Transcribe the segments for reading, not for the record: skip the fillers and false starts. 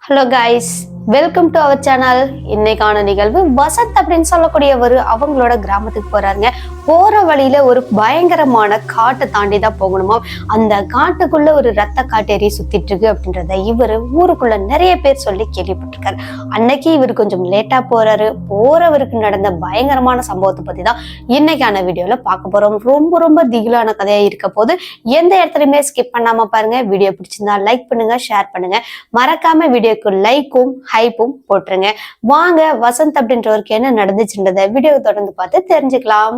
Hello guys, welcome to our channel. இன்னைக்கான நிகழ்வு வசந்த் அப்படின்னு சொல்லக்கூடியவர் அவங்களோட கிராமத்துக்கு போறாருங்க. போற வழியில ஒரு பயங்கரமான காட்டை தாண்டி தான் போகணுமா. அந்த காட்டுக்குள்ள ஒரு ரத்த காட்டேரி சுத்திட்டு இருக்கு அப்படின்றத இவர் ஊருக்குள்ள நிறைய பேர் சொல்லி கேள்விப்பட்டிருக்காரு. அன்னைக்கு இவர் கொஞ்சம் லேட்டா போறாரு. போறவருக்கு நடந்த பயங்கரமான சம்பவத்தை பத்தி தான் இன்னைக்கான வீடியோல பார்க்க போறோம். ரொம்ப திகிலான கதையா இருக்க போது எந்த இடத்துலயுமே ஸ்கிப் பண்ணாம பாருங்க. வீடியோ பிடிச்சிருந்தா லைக் பண்ணுங்க, ஷேர் பண்ணுங்க. மறக்காம வீடியோக்கு லைக்கும் ஹைப்பும் போட்டுருங்க. வாங்க வசந்த் அப்படின்றவருக்கு என்ன நடந்துச்சுன்றத வீடியோ தொடர்ந்து பார்த்து தெரிஞ்சுக்கலாம்.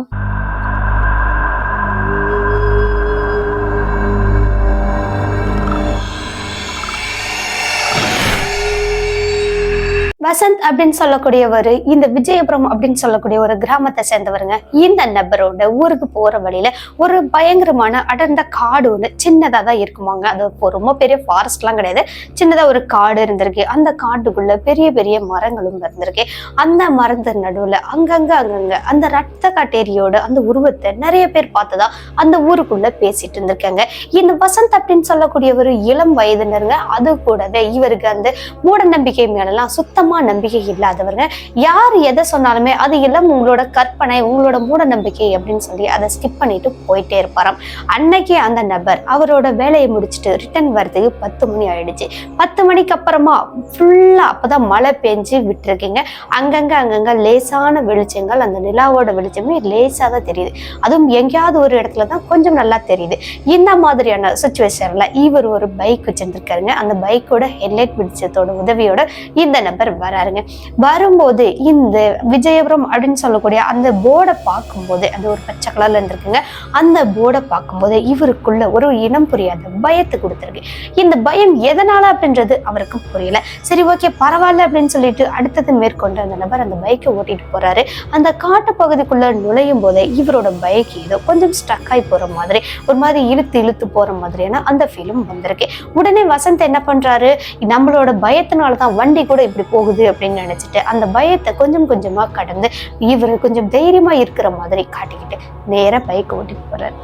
வசந்த் அப்படின்னு சொல்லக்கூடியவர் இந்த விஜயபுரம் அப்படின்னு சொல்லக்கூடிய ஒரு கிராமத்தை சேர்ந்தவருங்க. இந்த நபரோட ஊருக்கு போற வழியில ஒரு பயங்கரமான அடர்ந்த காடு ஒண்ணு சின்னதா தான் இருக்குமாங்க. அது ரொம்ப பெரிய ஃபாரஸ்ட் எல்லாம் கிடையாது, சின்னதா ஒரு காடு இருந்திருக்கு. அந்த காட்டுக்குள்ள பெரிய பெரிய மரங்களும் இருந்திருக்கு. அந்த மரத்து நடுவுல அங்கங்க அந்த ரத்த காட்டேரியோட அந்த உருவத்தை நிறைய பேர் பார்த்ததா அந்த ஊருக்குள்ள பேசிட்டு இருந்திருக்காங்க. இந்த வசந்த் அப்படின்னு சொல்லக்கூடிய ஒரு இளம் வயதினருங்க. அது கூடவே இவருக்கு அந்த மூட நம்பிக்கை மேலெல்லாம் சுத்தமா நம்பிக்கை இல்லாதவங்க. யார் எதை சொன்னாலுமே அது எல்லாம் உங்களோட கற்பனை, உங்களோட மூட நம்பிக்கை அப்படின்னு சொல்லி அதை ஸ்கிப் பண்ணிட்டு போயிட்டே இருப்பாராம். அன்னைக்கு அந்த நபர் அவரோட வேலையை முடிச்சுட்டு ரிட்டர்ன் வரதுக்கு 10 மணி ஆயிடுச்சு. 10 மணிக்கு அப்புறமா ஃபுல்லா அப்பதான் மழை பெஞ்சு விட்டுருக்கீங்க. அங்கங்க லேசான வெளிச்சங்கள், அந்த நிலாவோட வெளிச்சமே லேசா தான் தெரியுது. அதுவும் எங்கேயாவது ஒரு இடத்துல தான் கொஞ்சம் நல்லா தெரியுது. இந்த மாதிரியான சுச்சுவேஷன்ல இவர் ஒரு பைக் வச்சிருந்திருக்காருங்க. அந்த பைக்கோட ஹெட்லைட் வெளிச்சத்தோட உதவியோட இந்த நபர் வராருங்க. வரும்போது இந்த விஜயபுரம் அப்படின்னு சொல்லக்கூடிய அந்த போர்டை பார்க்கும்போது, அது ஒரு பச்சை கலர்ல இருந்திருக்குங்க. அந்த போர்டை பார்க்கும்போது இவருக்குள்ள ஒரு இனம் புரியாத பயத்தை கொடுத்துருக்கு. இந்த பயம் எதனால அப்படின்றது அவருக்கு புரியல. சரி, ஓகே, பரவாயில்ல அப்படின்னு சொல்லிட்டு அடுத்தது மேற்கொண்டு அந்த நபர் அந்த பைக்கை ஓட்டிட்டு போறாரு. அந்த காட்டு பகுதிக்குள்ள நுழையும் போதே இவரோட பைக் ஏதோ கொஞ்சம் ஸ்டக் ஆகி போற மாதிரி, ஒரு மாதிரி இழுத்து போற மாதிரியான அந்த ஃபீலும் வந்திருக்கு. உடனே வசந்த் என்ன பண்றாரு, நம்மளோட பயத்தினாலதான் வண்டி கூட இப்படி போகுது அப்படின்னு நினைச்சிட்டு அந்த பயத்தை கொஞ்சமா கடந்து இவர் கொஞ்சம் தைரியமா இருக்கிற மாதிரி காட்டிக்கிட்டு நேரா பைக் ஓட்டிட்டு போறாரு.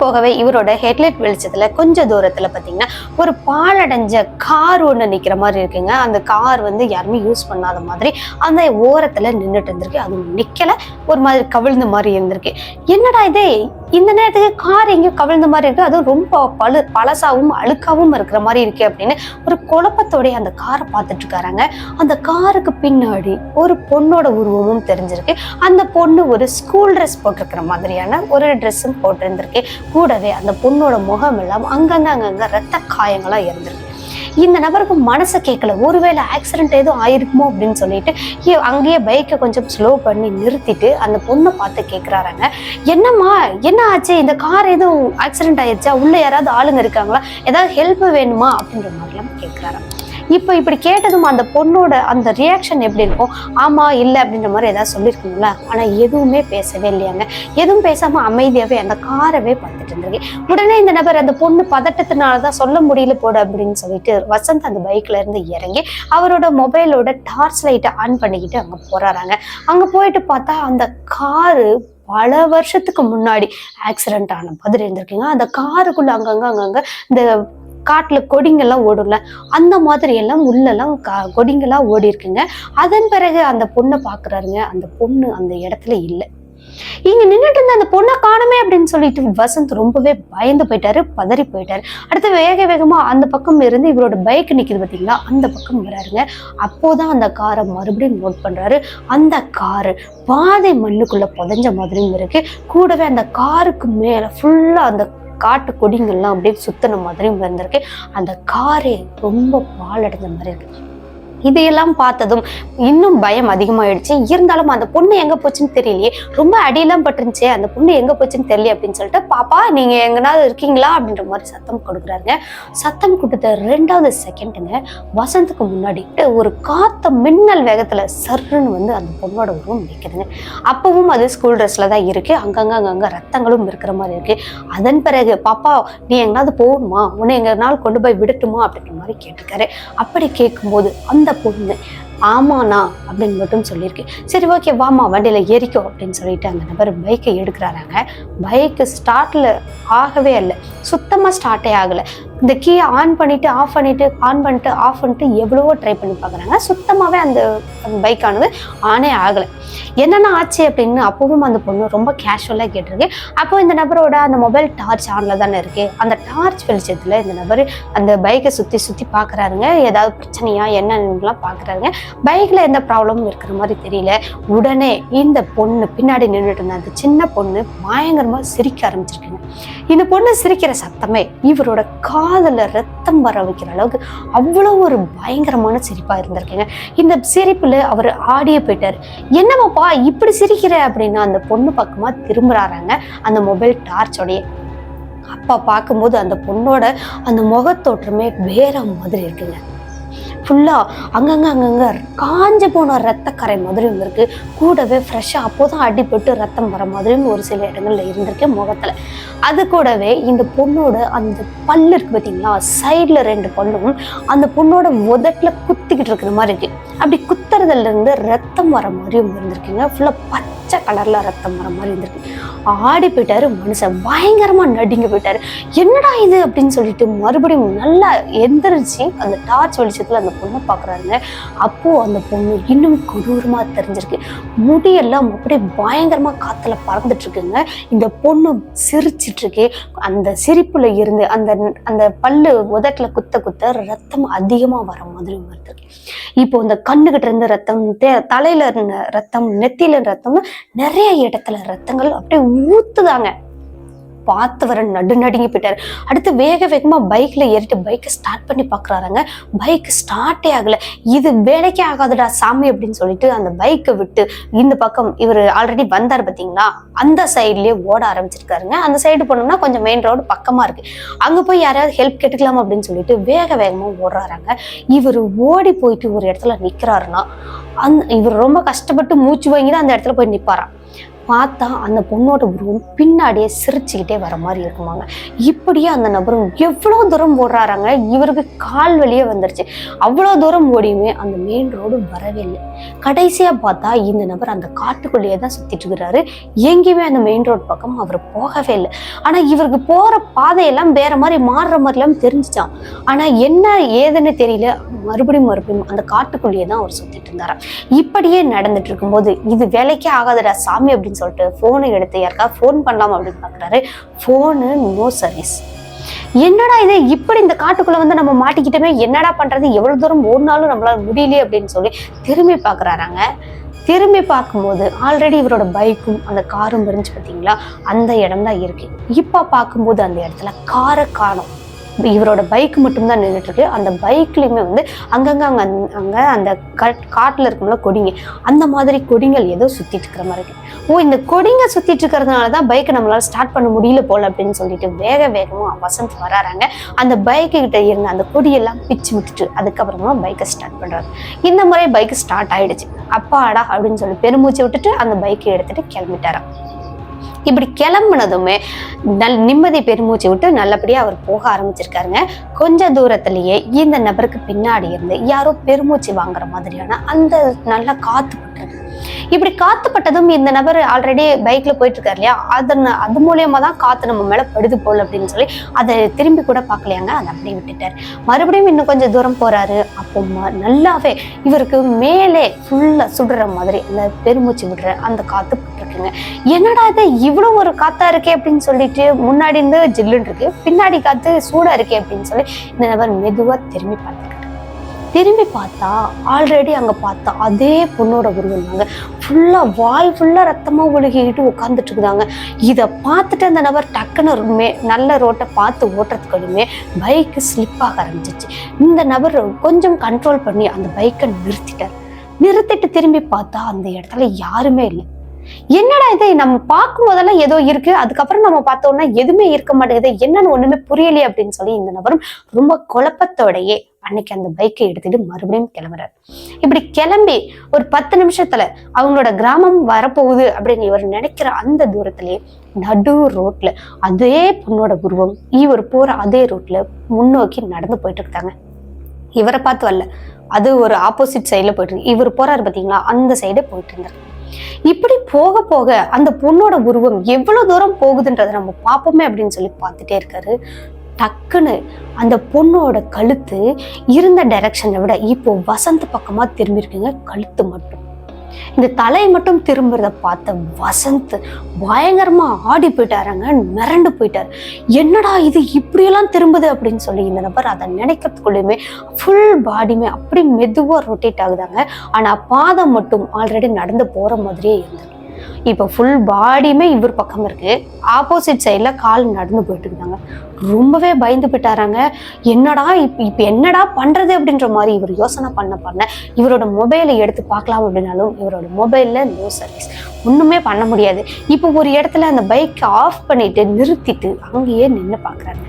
போகவே இவரோட ஹெட்லைட் வெளிச்சத்துல கொஞ்சம் தூரத்துல பாத்தீங்கன்னா ஒரு பாழடைஞ்ச கார் ஒண்ணு நிக்கிற மாதிரி இருக்குங்க. அந்த கார் யாருமே யூஸ் பண்ணாத மாதிரி அந்த ஓரத்துல நின்றுட்டு இருந்திருக்கு. அது நிக்கல, ஒரு மாதிரி கவிழ்ந்த மாதிரி இருந்திருக்கு. என்னடா இது, இந்த நேரத்துக்கு கார் எங்கேயும் கவிழ்ந்த மாதிரி இருக்கு, அதுவும் ரொம்ப பழசாவும் அழுக்காவும் இருக்கிற மாதிரி இருக்கு அப்படின்னு ஒரு குழப்பத்தோட அந்த காரை பார்த்துட்டு இருக்காங்க. அந்த காருக்கு பின்னாடி ஒரு பொண்ணோட உருவமும் தெரிஞ்சிருக்கு. அந்த பொண்ணு ஒரு ஸ்கூல் ட்ரெஸ் போட்டிருக்கிற மாதிரியான ஒரு ட்ரெஸ்ஸும் போட்டிருந்திருக்கு. கூடவே அந்த பொண்ணோட முகம் எல்லாம் அங்கங்க ரத்த காயங்களா இருந்திருக்கு. இந்த நபருக்கு மனசை கேட்கல, ஒருவேளை ஆக்சிடென்ட் எதுவும் ஆயிருக்குமோ அப்படின்னு சொல்லிட்டு அங்கேயே பைக்கை கொஞ்சம் ஸ்லோ பண்ணி நிறுத்திட்டு அந்த பொண்ணை பார்த்து கேட்குறாங்க, என்னம்மா என்ன ஆச்சு, இந்த கார் எதுவும் ஆக்சிடென்ட் ஆயிடுச்சா, உள்ள யாராவது ஆளுங்க இருக்காங்களா, ஏதாவது ஹெல்ப் வேணுமா அப்படின்ற மாதிரிலாம் கேட்குறாரு. இப்போ இப்படி கேட்டதும் அந்த பொண்ணோட அந்த ரியாக்ஷன் எப்படி இருக்கும், ஆமா இல்லை அப்படின்ற மாதிரி ஏதாவது சொல்லியிருக்கணும்ல. ஆனால் எதுவுமே பேசவே இல்லையாங்க. எதுவும் பேசாம அமைதியாவே அந்த காரவே பார்த்துட்டு இருந்திருக்கு. உடனே இந்த நபர் அந்த பொண்ணு பதட்டத்தினாலதான் சொல்ல முடியல போட அப்படின்னு சொல்லிட்டு வசந்த் அந்த பைக்ல இருந்து இறங்கி அவரோட மொபைலோட டார்ச் லைட்டை ஆன் பண்ணிக்கிட்டு அங்க போறாங்க. அங்க போயிட்டு பார்த்தா அந்த காரு பல வருஷத்துக்கு முன்னாடி ஆக்சிடென்ட் ஆன மாதிரி இருந்திருக்குங்க. அந்த காருக்குள்ள அங்கங்க இந்த காட்டுல கொடிங்கெல்லாம் ஓடும்ல, அந்த மாதிரி எல்லாம் உள்ளெல்லாம் கொடிங்கெல்லாம் ஓடி இருக்குங்க. அதன் பிறகு அந்த பொண்ணை பாக்குறாருங்க. அந்த பொண்ணு அந்த இடத்துல இல்லை. இங்க நின்றுட்டு இருந்த அந்த பொண்ணை காணுமே அப்படின்னு சொல்லிட்டு வசந்த் ரொம்பவே பயந்து போயிட்டாரு, பதறி போயிட்டாரு. அடுத்து வேகமா அந்த பக்கம் இருந்து இவரோட பைக் நிக்குது பாத்தீங்களா, அந்த பக்கம் வராருங்க. அப்போதான் அந்த காரை மறுபடியும் நோட் பண்றாரு. அந்த காரு பாதை மண்ணுக்குள்ள புதைஞ்ச மாதிரியும் இருக்கு. கூடவே அந்த காருக்கு மேல ஃபுல்லா அந்த காட்டு கொடிங்கள்லாம் அப்படியே சுத்தின மாதிரியும் இருந்திருக்கு. அந்த காரே ரொம்ப பாழடைஞ்ச மாதிரி இருக்கு. இதையெல்லாம் பார்த்ததும் இன்னும் பயம் அதிகமாயிடுச்சு. இருந்தாலும் அந்த பொண்ணு எங்க போச்சுன்னு தெரியலையே, ரொம்ப அடியெல்லாம் பட்டுருந்துச்சு, அந்த பொண்ணு எங்க போச்சுன்னு தெரியல அப்படின்னு சொல்லிட்டு, பாப்பா நீங்க எங்கனாவது இருக்கீங்களா அப்படின்ற மாதிரி சத்தம் கொடுக்குறாருங்க. சத்தம் கொடுத்த 2வது செகண்டுங்க வசந்துக்கு முன்னாடி ஒரு காத்த மின்னல் வேகத்துல சர்ன்னு அந்த பொண்ணோட உருவம் நிற்குதுங்க. அப்பவும் அது ஸ்கூல் ட்ரெஸ்ல தான் இருக்கு. அங்கங்க ரத்தங்களும் இருக்கிற மாதிரி இருக்கு. அதன் பிறகு, பாப்பா நீ எங்கனாவது போகணுமா, உன்னை எங்கனாலும் கொண்டு போய் விடட்டுமா அப்படின்ற மாதிரி கேட்டிருக்காரு. அப்படி கேட்கும்போது அந்த பொண்ணு ஆமாண்ணா அப்படின்னு மட்டும் சொல்லியிருக்கு. சரி, ஓகே, வாமா வண்டியில ஏறிக்கோ அப்படின்னு சொல்லிட்டு அந்த நபர் பைக்கை எடுக்கிறாராங்க. பைக்கு ஸ்டார்ட்ல ஆகவே இல்லை, சுத்தமா ஸ்டார்ட்டே ஆகலை. இந்த கீயை ஆன் பண்ணிட்டு ஆஃப் பண்ணிட்டு ஆன் பண்ணிட்டு ஆஃப் பண்ணிட்டு எவ்வளவோ ட்ரை பண்ணி பார்க்குறாங்க. சுத்தமாகவே அந்த பைக்கானது ஆனே ஆகலை. என்னென்ன ஆச்சு அப்படின்னு அப்பவும் அந்த பொண்ணு ரொம்ப கேஷுவலாக கேட்டிருக்கு. அப்போ இந்த நபரோட அந்த மொபைல் டார்ச் ஆனில் தானே இருக்கு. அந்த டார்ச் வெளிச்சத்தில் இந்த நபர் அந்த பைக்கை சுற்றி சுற்றி பார்க்குறாருங்க. ஏதாவது பிரச்சனையா என்னன்னுலாம் பார்க்குறாருங்க. பைக்கில் எந்த ப்ராப்ளமும் இருக்கிற மாதிரி தெரியல. உடனே இந்த பொண்ணு பின்னாடி நின்றுட்டு இருந்த அந்த சின்ன பொண்ணு பயங்கரமாக சிரிக்க ஆரம்பிச்சிருக்குங்க. இந்த பொண்ணு சிரிக்கிற சத்தமே இவரோட காதுல ரத்தம் வர வைக்கிற அளவுக்கு அவ்வளோ ஒரு பயங்கரமான சிரிப்பா இருந்திருக்குங்க. இந்த சிரிப்புல அவர் ஆடியே போயிட்டாரு. என்னமாப்பா இப்படி சிரிக்கிற அப்படின்னு அந்த பொண்ணு பக்கமா திரும்புறாங்க அந்த மொபைல் டார்ச்சோடைய. அப்பா பார்க்கும்போது அந்த பொண்ணோட அந்த முகத்தோற்றமே வேற மாதிரி இருக்குங்க. ஃபுல்லா அங்கங்க காஞ்சு போன ரத்தக்கரை மாதிரியும் இருக்கு. கூடவே ஃப்ரெஷ்ஷா அப்போதான் அடிபட்டு ரத்தம் வர மாதிரியும் ஒரு சில இடங்கள்ல இருந்திருக்கு முகத்துல. அது கூடவே இந்த பொண்ணோட அந்த பல்லு இருக்கு பார்த்தீங்களா, சைட்ல 2 பல்லும் அந்த பொண்ணோட உதட்டுல குத்திக்கிட்டு இருக்கிற மாதிரி இருக்கு. அப்படி குத்துறதுல இருந்து ரத்தம் வர மாதிரியும் இருந்திருக்குங்க. ஃபுல்லா பச்சை கலர்ல ரத்தம் வர மாதிரி இருந்திருக்கு. ஆடி போயிட்டாரு மனுஷன், பயங்கரமா நடுங்க போயிட்டாரு. என்னடா இது அப்படின்னு சொல்லிட்டு மறுபடியும் நல்லா எந்திரிச்சு அந்த டார்ச் வெளிச்சத்துல அந்த பொண்ணை பாக்குறாருங்க. அப்போ அந்த பொண்ணு இன்னும் கொடூரமா தெரிஞ்சிருக்கு. முடியெல்லாம் அப்படியே பயங்கரமா காத்துல பறந்துட்டு இருக்குங்க. இந்த பொண்ணு சிரிச்சிட்டு இருக்கு. அந்த சிரிப்புல இருந்து அந்த அந்த பல்லு உதட்டுல குத்த குத்த ரத்தம் அதிகமா வர மாதிரி வருது. இப்போ இந்த கண்ணுகிட்ட இருந்து ரத்தம், தலையில இருந்த ரத்தம், நெத்தியில ரத்தம், நிறைய இடத்துல ரத்தங்கள் அப்படியே ஊத்துதாங்க. பார்த்தவரை நடுங்கி போயிட்டாரு. அடுத்து வேக வேகமா பைக்ல ஏறிட்டு பைக்கை ஸ்டார்ட் பண்ணி பாக்குறாருங்க. பைக் ஸ்டார்ட்டே ஆகல. இது வேலைக்கே ஆகாதுடா சாமி அப்படின்னு சொல்லிட்டு அந்த பைக்கை விட்டு இந்த பக்கம் இவர் ஆல்ரெடி வந்தார் பாத்தீங்களா, அந்த சைட்லயே ஓட ஆரம்பிச்சிருக்காருங்க. அந்த சைடு போனோம்னா கொஞ்சம் மெயின் ரோடு பக்கமா இருக்கு. அங்க போய் யாராவது ஹெல்ப் கேட்டுக்கலாம் அப்படின்னு சொல்லிட்டு வேக வேகமா ஓடுறாங்க. இவர் ஓடி போயிட்டு ஒரு இடத்துல நிக்கிறாருன்னா இவர் ரொம்ப கஷ்டப்பட்டு மூச்சு வாங்கிதான் அந்த இடத்துல போய் நிப்பாராம். பார்த்தா அந்த பொண்ணோட உருவம் பின்னாடியே சிரிச்சுக்கிட்டே வர மாதிரி இருக்குமாங்க. இப்படியே அந்த நபரும் எவ்வளோ தூரம் ஓடுறாராங்க. இவருக்கு கால் வலியே வந்துருச்சு. அவ்வளோ தூரம் ஓடியுமே அந்த மெயின் ரோடு வரவே இல்லை. கடைசியா பார்த்தா இந்த நபர் அந்த காட்டுக்குள்ளேயே தான் சுத்திட்டு இருக்கிறாரு. எங்கேயுமே அந்த மெயின் ரோடு பக்கம் அவர் போகவே இல்லை. ஆனா இவருக்கு போற பாதையெல்லாம் வேற மாதிரி மாறுற மாதிரிலாம் தெரிஞ்சுச்சான். ஆனா என்ன ஏதுன்னு தெரியல. மறுபடியும் அந்த காட்டுக்குள்ளேயே தான் அவர் சுத்திட்டு இருந்தாராம். இப்படியே நடந்துட்டு இருக்கும்போது இது வேலைக்கே ஆகாதடா சாமி அப்படின்னு சொல்லிட்டு போனை எடுத்து யாருக்காவது ஃபோன் பண்ணலாம் அப்படின்னு பாக்குறாரு. போனு நோ சர்வீஸ். என்னடா இது இப்படி இந்த காட்டுக்குள்ள வந்து நம்ம மாட்டிக்கிட்டோமே, என்னடா பண்றது, எவ்வளவு தூரம் ஓடினாலும் நம்மளால முடியலையே அப்படின்னு சொல்லி திரும்பி பாக்குறாங்க. திரும்பி பார்க்கும்போது ஆல்ரெடி இவரோட பைக்கும் அந்த காரும் இருந்துச்சு பார்த்தீங்களா, அந்த இடம் தான் இருக்கு. இப்ப பார்க்கும்போது அந்த இடத்துல காரை காணோம். இவரோட பைக் மட்டும்தான் நின்றுட்டு இருக்கு. அந்த பைக்லயுமே வந்து அங்கங்க அந்த காட்டுல இருக்கும்ல கொடிங்க, அந்த மாதிரி கொடிங்கள் ஏதோ சுத்திட்டு இருக்கிற மாதிரி இருக்கு. ஓ, இந்த கொடிங்க சுத்திட்டு இருக்கிறதுனாலதான் பைக்கை நம்மளால ஸ்டார்ட் பண்ண முடியல போல அப்படின்னு சொல்லிட்டு வேக வேகமா வசந்த் வராறாங்க. அந்த பைக்கு கிட்ட இருந்த அந்த கொடியெல்லாம் பிச்சு விட்டுட்டு அதுக்கப்புறமா பைக்கை ஸ்டார்ட் பண்றாரு. இந்த முறை பைக் ஸ்டார்ட் ஆயிடுச்சு. அப்பாடா அப்படின்னு சொல்லி பெருமூச்சு விட்டுட்டு அந்த பைக்கை எடுத்துட்டு கிளம்பிட்டாராம். இப்படி கிளம்புனதுமே நிம்மதி பெருமூச்சு விட்டு நல்லபடியா அவர் போக ஆரம்பிச்சிருக்காருங்க. கொஞ்ச தூரத்திலேயே இந்த நபருக்கு பின்னாடி இருந்து யாரோ பெருமூச்சு வாங்குற மாதிரியான அந்த நல்ல காத்து பட்டுருக்கு. இப்படி காத்துப்பட்டதும் இந்த நபர் ஆல்ரெடி பைக்ல போயிட்டு இருக்காரு இல்லையா, அது மூலியமா தான் காத்து நம்ம மேல படுது போல் அப்படின்னு சொல்லி அதை திரும்பி கூட பார்க்கலையாங்க. அதை அப்படியே விட்டுட்டாரு. மறுபடியும் இன்னும் கொஞ்சம் தூரம் போறாரு. அப்போ நல்லாவே இவருக்கு மேலே ஃபுல்லா சுடுற மாதிரி அந்த பெருமூச்சு விடுற அந்த காத்து பட்டிருக்குங்க. என்னடா இது இவ்வளவு ஒரு காத்தா இருக்கே அப்படின்னு சொல்லிட்டு முன்னாடி இருந்து ஜில்லுன்னு இருக்கு, பின்னாடி காத்து சூடா இருக்கே அப்படின்னு சொல்லி இந்த நபர் மெதுவா திரும்பி பார்த்துருக்காரு. திரும்பி பார்த்தா ஆல்ரெடி அங்க பார்த்தா அதே பொண்ணோட உருவம் தாங்க. ஃபுல்லா வால் ஃபுல்லா ரத்தமா ஒழுகிட்டு உட்காந்துட்டு இருக்குதாங்க. இதை பார்த்துட்டு அந்த நபர் டக்குன்னு நல்ல ரோட்டை பார்த்து ஓட்டுறதுக்குமே பைக்கு ஸ்லிப் ஆக ஆரம்பிச்சிச்சு. இந்த நபர் கொஞ்சம் கண்ட்ரோல் பண்ணி அந்த பைக்கை நிறுத்திட்டு திரும்பி பார்த்தா அந்த இடத்துல யாருமே இல்லை. என்னடா இது, நம்ம பார்க்கும் போதெல்லாம் ஏதோ இருக்கு, அதுக்கப்புறம் நம்ம பார்த்தோம்னா எதுவுமே இருக்க மாட்டேங்குது, என்னன்னு ஒண்ணுமே புரியலையே அப்படின்னு சொல்லி இந்த நபரும் ரொம்ப குழப்பத்தோடையே அன்னைக்கு அந்த பைக்கை எடுத்துட்டு மறுபடியும் கிளம்புறாரு. இப்படி கிளம்பி ஒரு 10 நிமிஷத்துல அவங்களோட கிராமம் வரப்போகுது அப்படின்னு இவர் நினைக்கிற அந்த தூரத்திலேயே நடு ரோட்ல அதே பொண்ணோட உருவம் இவர் போற அதே ரோட்ல முன்னோக்கி நடந்து போயிட்டு இருக்காங்க. இவரை பார்த்து வரல, அது ஒரு ஆப்போசிட் சைட்ல போயிட்டு இருக்கு. இவர் போறாரு பாத்தீங்களா, அந்த சைடே போயிட்டு இருந்தாரு. இப்படி போக போக அந்த பொண்ணோட உருவம் எவ்வளவு தூரம் போகுதுன்றதை நம்ம பார்ப்போமே அப்படின்னு சொல்லி பார்த்துட்டே இருக்காரு. டக்குன்னு அந்த பொண்ணோட கழுத்து இருந்த டைரக்ஷனை விட இப்போ வசந்த் பக்கமா திரும்பி இருக்குங்க. கழுத்து மட்டும், இந்த தலை மட்டும் திரும்புறத பார்த்த வசந்த் பயங்கரமா ஆடி போயிட்டாருங்க. மிரண்டு போயிட்டாரு. என்னடா இது இப்படியெல்லாம் திரும்புது அப்படின்னு சொல்லி இந்த நபர் அதை நினைக்கிறதுக்குள்ளயுமே ஃபுல் பாடியுமே அப்படி மெதுவா ரொட்டேட் ஆகுதாங்க. ஆனா பாதம் மட்டும் ஆல்ரெடி நடந்து போற மாதிரியே இருந்தது. இப்போ ஃபுல் பாடியுமே இவர் பக்கம் இருக்கு, ஆப்போசிட் சைட்ல கால் நடந்து போயிட்டு இருந்தாங்க. ரொம்பவே பயந்து போயிட்டாராங்க. என்னடா இப்ப என்னடா பண்றது அப்படின்ற மாதிரி இவர் யோசனை பண்ண இவரோட மொபைலை எடுத்து பார்க்கலாம் அப்படின்னாலும் இவரோட மொபைல்ல நோ சர்வீஸ், ஒண்ணுமே பண்ண முடியாது. இப்போ ஒரு இடத்துல அந்த பைக்கை ஆஃப் பண்ணிட்டு நிறுத்திட்டு அங்கேயே நின்று பாக்குறாங்க.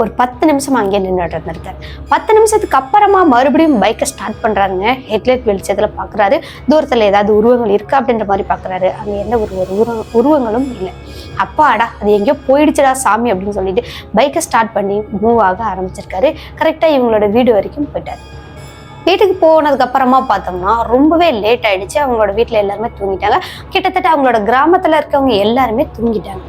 ஒரு 10 நிமிஷம் அங்கேயே நின்றுட்டு இருந்திருக்காரு. 10 நிமிஷத்துக்கு அப்புறமா மறுபடியும் பைக்கை ஸ்டார்ட் பண்றாருங்க. ஹெட்லைட் வெளிச்சத்துல பாக்குறாரு, தூரத்துல ஏதாவது உருவங்கள் இருக்கா அப்படின்ற மாதிரி பாக்குறாரு. அங்க எந்த உருவங்களும் இல்லை. அப்பாடா அது எங்கேயோ போயிடுச்சுடா சாமி அப்படின்னு சொல்லிட்டு பைக்கை ஸ்டார்ட் பண்ணி மூவ் ஆக ஆரம்பிச்சிருக்காரு. கரெக்டா இவங்களோட வீடு வரைக்கும் போயிட்டாரு. வீட்டுக்கு போனதுக்கு அப்புறமா பார்த்தோம்னா ரொம்பவே லேட் ஆயிடுச்சு. அவங்களோட வீட்டுல எல்லாருமே தூங்கிட்டாங்க. கிட்டத்தட்ட அவங்களோட கிராமத்துல இருக்கவங்க எல்லாருமே தூங்கிட்டாங்க.